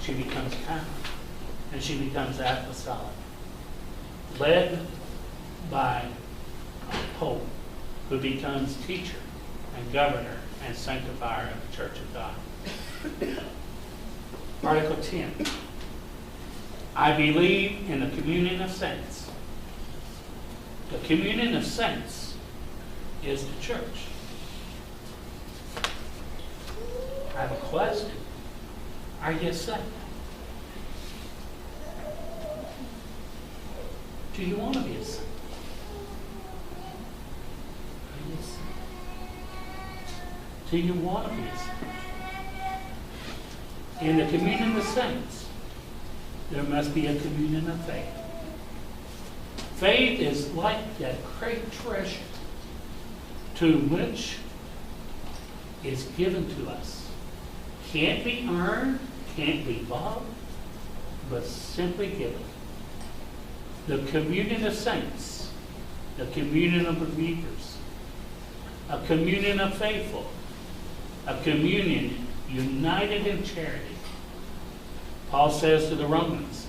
she becomes kind, and she becomes apostolic, led by a Pope who becomes teacher and governor and sanctifier of the Church of God. Article 10. I believe in the communion of saints. The communion of saints is the church. I have a question. Are you saved? Do you want to be a saint? Are you saved? Do you want to be a saint? In the communion of saints, there must be a communion of faith. Faith is like that great treasure to which is given to us. Can't be earned, can't be bought, but simply given. The communion of saints, the communion of believers, a communion of faithful, a communion united in charity. Paul says to the Romans,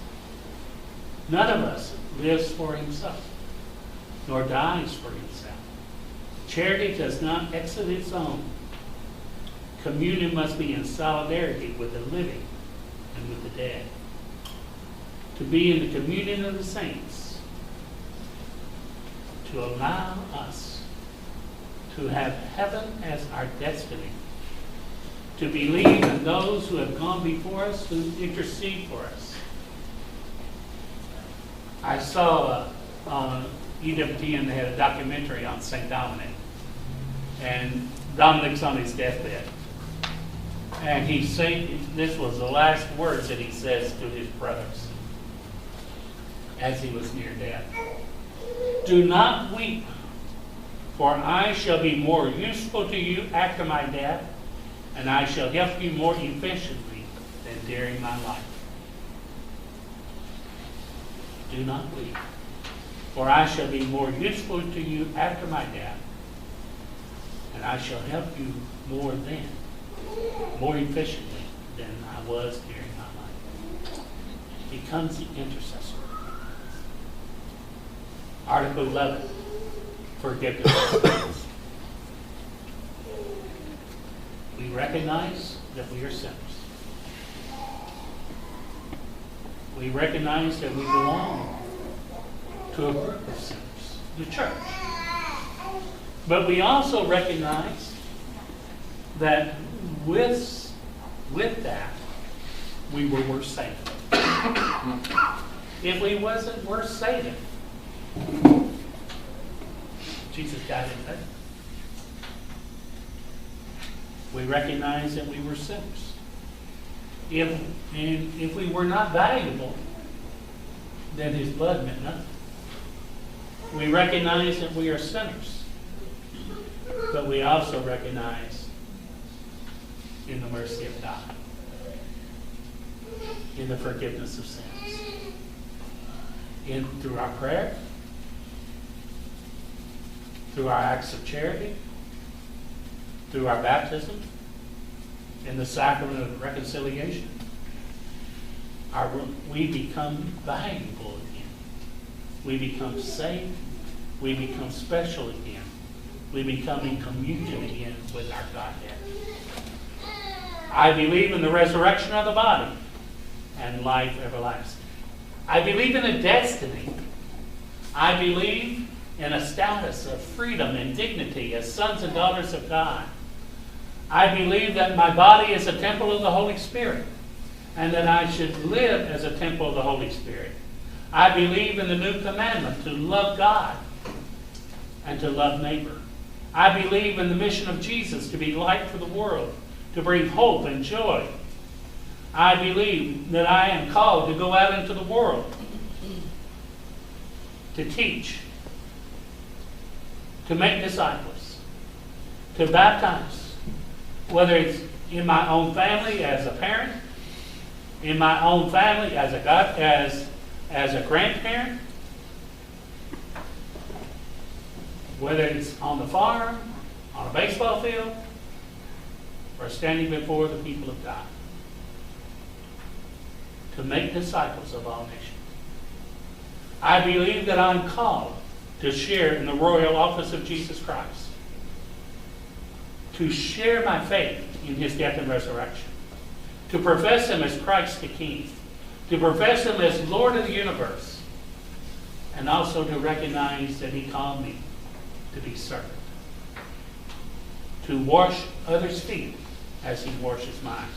none of us lives for himself, nor dies for himself. Charity does not exit its own. Communion must be in solidarity with the living and with the dead. To be in the communion of the saints, to allow us to have heaven as our destiny, to believe in those who have gone before us, who intercede for us. I saw on EWTN, they had a documentary on St. Dominic, and Dominic's on his deathbed. And he said, this was the last words that he says to his brothers as he was near death. Do not weep, for I shall be more useful to you after my death, and I shall help you more efficiently than during my life. Do not weep, for I shall be more useful to you after my death, and I shall help you more then, more efficiently than I was during my life. Becomes the intercessor. Article 11, forgiveness of sins. We recognize that we are sinners. We recognize that we belong to a group of sinners, the church. But we also recognize that with that, we were worth saving. If we wasn't worth saving, Jesus died in vain. We recognize that we were sinners. If we were not valuable, then his blood meant nothing. We recognize that we are sinners, but we also recognize in the mercy of God, in the forgiveness of sins, through our prayer, through our acts of charity, through our baptism, in the sacrament of reconciliation. We become valuable again. We become safe. We become special again. We become in communion again with our Godhead. I believe in the resurrection of the body and life everlasting. I believe in a destiny. I believe in a status of freedom and dignity as sons and daughters of God. I believe that my body is a temple of the Holy Spirit and that I should live as a temple of the Holy Spirit. I believe in the new commandment to love God and to love neighbor. I believe in the mission of Jesus to be light for the world, to bring hope and joy. I believe that I am called to go out into the world to teach, to make disciples, to baptize, whether it's in my own family as a parent, in my own family as a grandparent, whether it's on the farm, on a baseball field, or standing before the people of God. to make disciples of all nations. I believe that I'm called to share in the royal office of Jesus Christ, to share my faith in his death and resurrection, to profess him as Christ the King, to profess him as Lord of the universe, and also to recognize that he called me to be servant, to wash others' feet as he washes mine,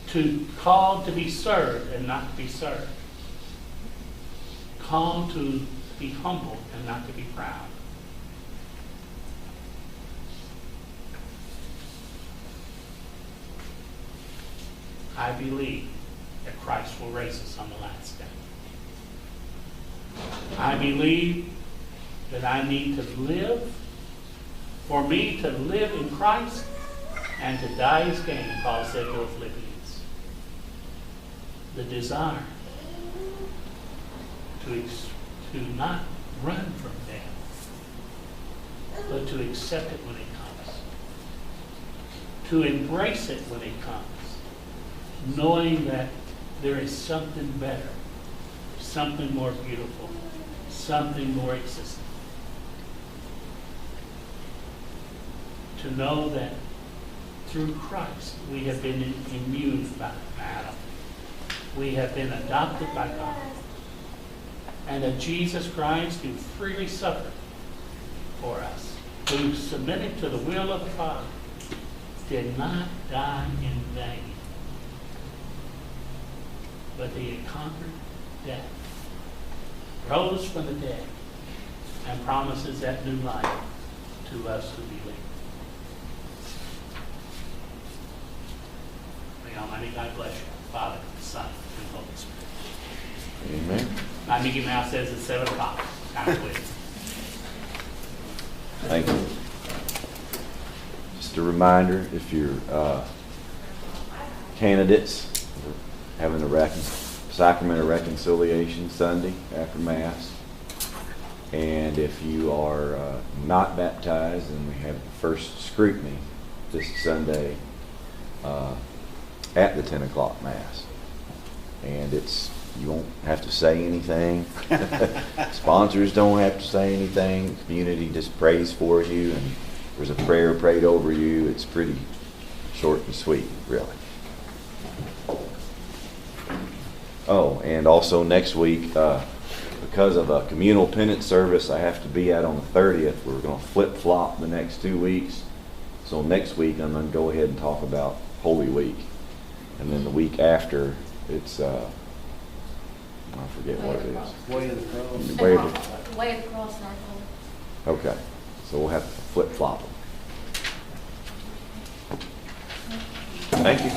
to call to be served and not to be served, called to be humble and not to be proud. I believe that Christ will raise us on the last day. I believe that I need to live. For me to live in Christ and to die is gain, Paul said to the Philippians. The desire to not run from death, but to accept it when it comes. To embrace it when it comes, knowing that there is something better, something more beautiful, something more existent. To know that through Christ we have been immune by Adam. We have been adopted by God. And that Jesus Christ, who freely suffered for us, who submitted to the will of the Father, did not die in vain, but he had conquered death, rose from the dead, and promises that new life to us who believe. May Almighty God bless you, Father, Son, and Holy Spirit. Amen. My Mickey Mouse says it's 7 o'clock. Time to quit. Thank you. Just a reminder, if you're candidates, we're having a sacrament of reconciliation Sunday after Mass. And if you are not baptized, then we have the first scrutiny this Sunday at the 10 o'clock Mass. And you won't have to say anything. Sponsors don't have to say anything. The community just prays for you, and there's a prayer prayed over you. It's pretty short and sweet, really. Oh, and also next week, because of a communal penance service I have to be at on the 30th, we're going to flip-flop the next 2 weeks. So next week I'm going to go ahead and talk about Holy Week. And then the week after, it's I forget what it is. Way of the Cross. Way of the Cross, North Pole. Okay, so we'll have to flip-flop them. Thank you.